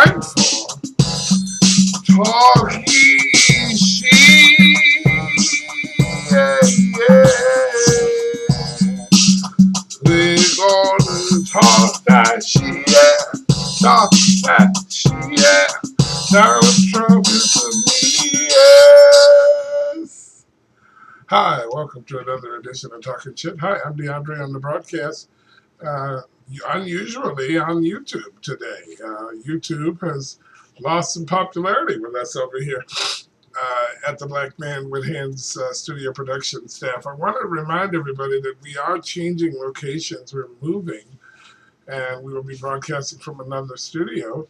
mindful. Talk ye she. Yeah, yeah. We're gonna talk that shit, yeah. Talk that shit, yeah. Donald Trump is the me, yes. Hi, welcome to another edition of Talking Shit. Hi, I'm DeAndre on the broadcast. Uh, Unusually on YouTube today. YouTube has lost some popularity with us over here at the Black Man with Hands studio production staff. I want to remind everybody that we are changing locations. We're moving, and we will be broadcasting from another studio.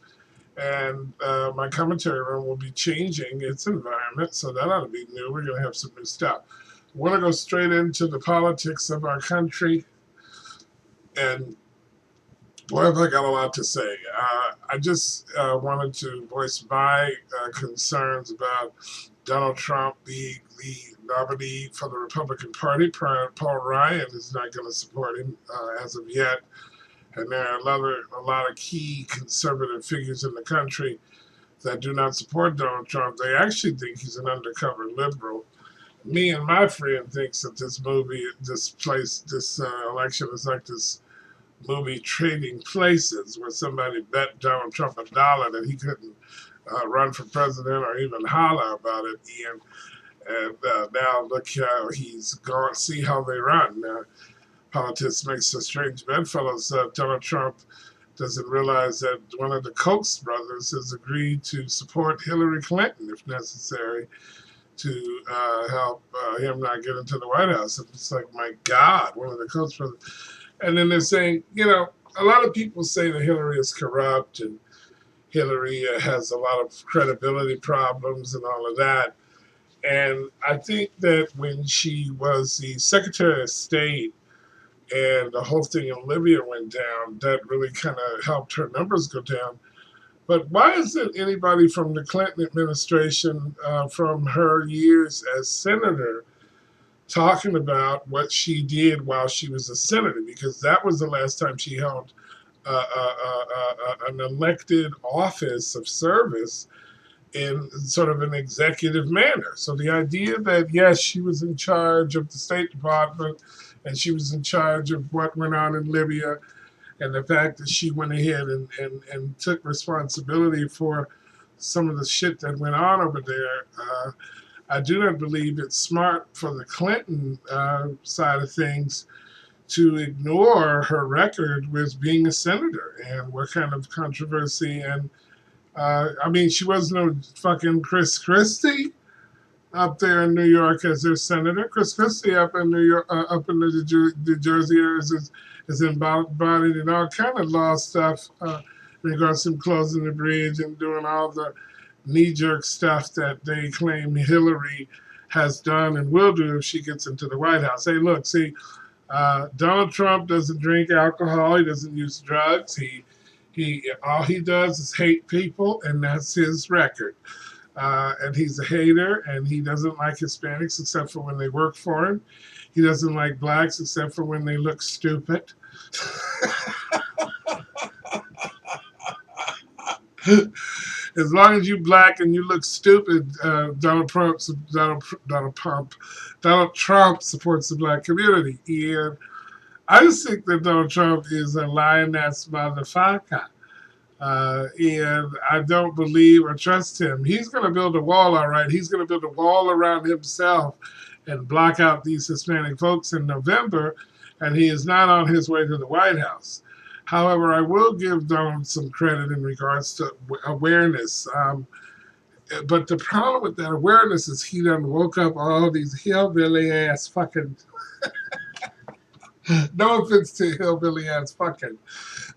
And my commentary room will be changing its environment, so that ought to be new. We're going to have some new stuff. I want to go straight into the politics of our country, and boy, have I got a lot to say. I just wanted to voice my concerns about Donald Trump being the nominee for the Republican Party. Paul Ryan is not going to support him as of yet. And there are a lot of key conservative figures in the country that do not support Donald Trump. They actually think he's an undercover liberal. Me and my friend thinks that this election is like this movie Trading Places, where somebody bet Donald Trump $1 that he couldn't run for president or even holler about it, Ian. And now look how he's gone. See how they run. Politics makes a strange bedfellows. Donald Trump doesn't realize that one of the Koch brothers has agreed to support Hillary Clinton, if necessary, to help him not get into the White House. And it's like, my God, one of the Koch brothers. And then they're saying, a lot of people say that Hillary is corrupt and Hillary has a lot of credibility problems and all of that. And I think that when she was the Secretary of State and the whole thing in Libya went down, that really kind of helped her numbers go down. But why isn't anybody from the Clinton administration, from her years as senator, talking about what she did while she was a senator? Because that was the last time she held an elected office of service in sort of an executive manner. So the idea that, yes, she was in charge of the State Department and she was in charge of what went on in Libya, and the fact that she went ahead and took responsibility for some of the shit that went on over there, I do not believe it's smart for the Clinton side of things to ignore her record with being a senator and what kind of controversy. And she was no fucking Chris Christie up there in New York as their senator. Chris Christie up in New York, up in the Jersey areas is embodied in all kind of law stuff in regards to closing the bridge and doing all the knee-jerk stuff that they claim Hillary has done and will do if she gets into the White House. Hey, look, see, Donald Trump doesn't drink alcohol. He doesn't use drugs. He all he does is hate people, and that's his record. And he's a hater, and he doesn't like Hispanics except for when they work for him. He doesn't like blacks except for when they look stupid. As long as you black and you look stupid, Donald Trump supports the black community. And I just think that Donald Trump is a lying-ass motherfucker. And I don't believe or trust him. He's going to build a wall, all right. He's going to build a wall around himself and block out these Hispanic folks in November, and he is not on his way to the White House. However, I will give Donald some credit in regards to awareness. But the problem with that awareness is he done woke up all these hillbilly-ass fucking... No offense to hillbilly-ass fucking...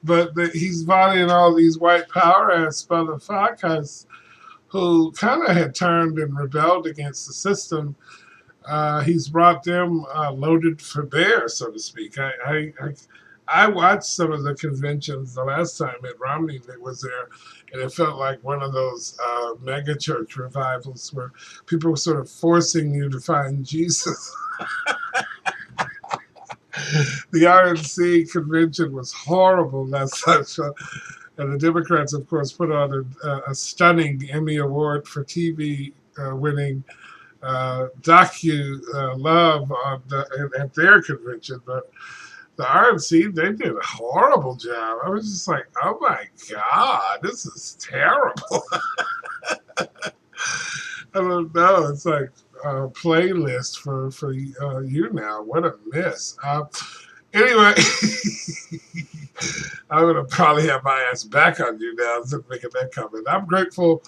But he's voting all these white power-ass motherfuckers who kind of had turned and rebelled against the system. He's brought them loaded for bear, so to speak. I watched some of the conventions the last time Mitt Romney was there, and it felt like one of those mega church revivals where people were sort of forcing you to find Jesus. The RNC convention was horrible last time. So And the Democrats, of course, put on a stunning Emmy Award for TV winning love at their convention. But the RNC, they did a horrible job. I was just like, oh my God, this is terrible. I don't know. It's like a playlist for you now. What a miss. Anyway, I'm going to probably have my ass back on you now instead of making that comment. I'm grateful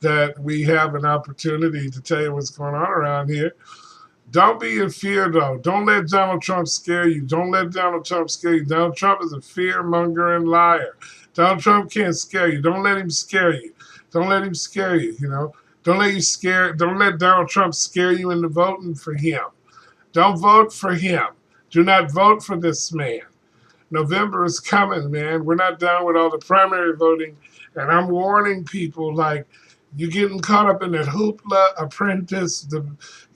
that we have an opportunity to tell you what's going on around here. Don't be in fear, though. Don't let Donald Trump scare you. Don't let Donald Trump scare you. Donald Trump is a fear-monger and liar. Donald Trump can't scare you. Don't let him scare you. Don't let him scare you, you know. Don't let Donald Trump scare you into voting for him. Don't vote for him. Do not vote for this man. November is coming, man. We're not done with all the primary voting. And I'm warning people, like, you're getting caught up in that hoopla, apprentice,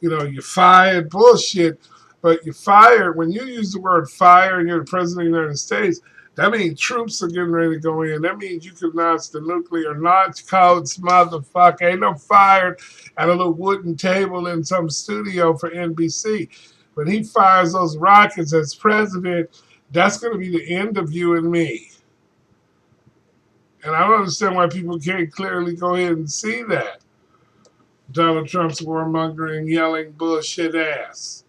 you're fired, bullshit. But you're fired. When you use the word fire and you're the president of the United States, that means troops are getting ready to go in. That means you can launch the nuclear launch codes, motherfucker. Ain't no fired at a little wooden table in some studio for NBC. When he fires those rockets as president, that's going to be the end of you and me. And I don't understand why people can't clearly go ahead and see that. Donald Trump's warmongering, yelling bullshit ass.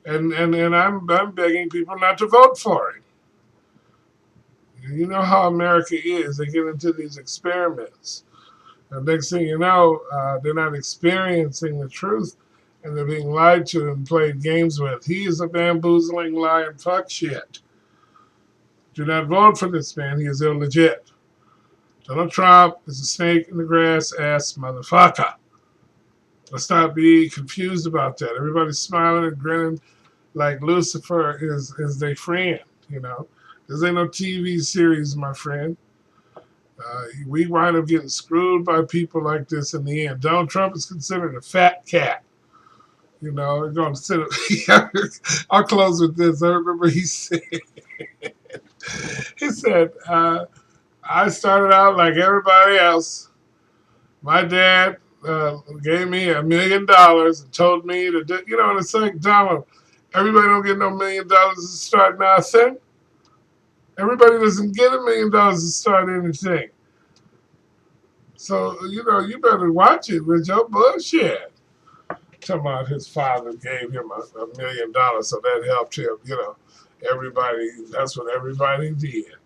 And I'm begging people not to vote for him. You know how America is. They get into these experiments. And next thing you know, they're not experiencing the truth, and they're being lied to and played games with. He is a bamboozling, lying fuck shit. Do not vote for this man. He is illegit. Donald Trump is a snake in the grass ass motherfucker. Let's not be confused about that. Everybody's smiling and grinning like Lucifer is their friend, you know. This ain't no TV series, my friend. We wind up getting screwed by people like this in the end. Donald Trump is considered a fat cat. You know, we're going to sit. I'll close with this. I remember he said, I started out like everybody else. My dad gave me $1 million and told me to do, and it's like, Donald, everybody don't get no $1 million to start nothing. Everybody doesn't get $1 million to start anything. So, you better watch it with your bullshit. Talking about his father gave him $1 million, so that helped him, everybody, that's what everybody did.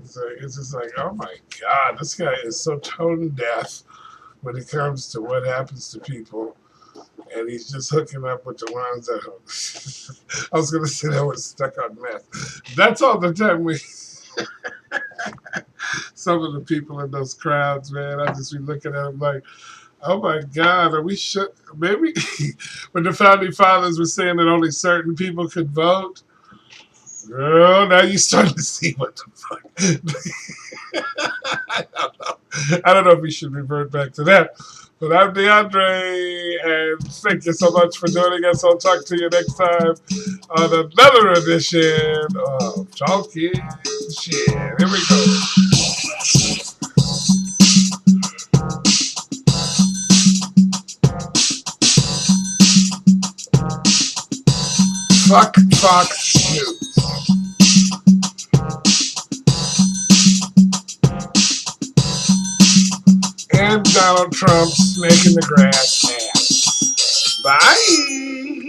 So it's just like, oh my God, this guy is so tone deaf when it comes to what happens to people. And he's just hooking up with the ones that I was going to say that was stuck on meth. That's all the time some of the people in those crowds, man, I just be looking at them like, oh my God, are we sure? Maybe when the founding fathers were saying that only certain people could vote, girl, now you're starting to see what the fuck. I don't know if we should revert back to that. But I'm DeAndre, and thank you so much for joining us. I'll talk to you next time on another edition of Talking Shit. Here we go. Fuck Fox News. And Donald Trump snake in the grass ass. Bye.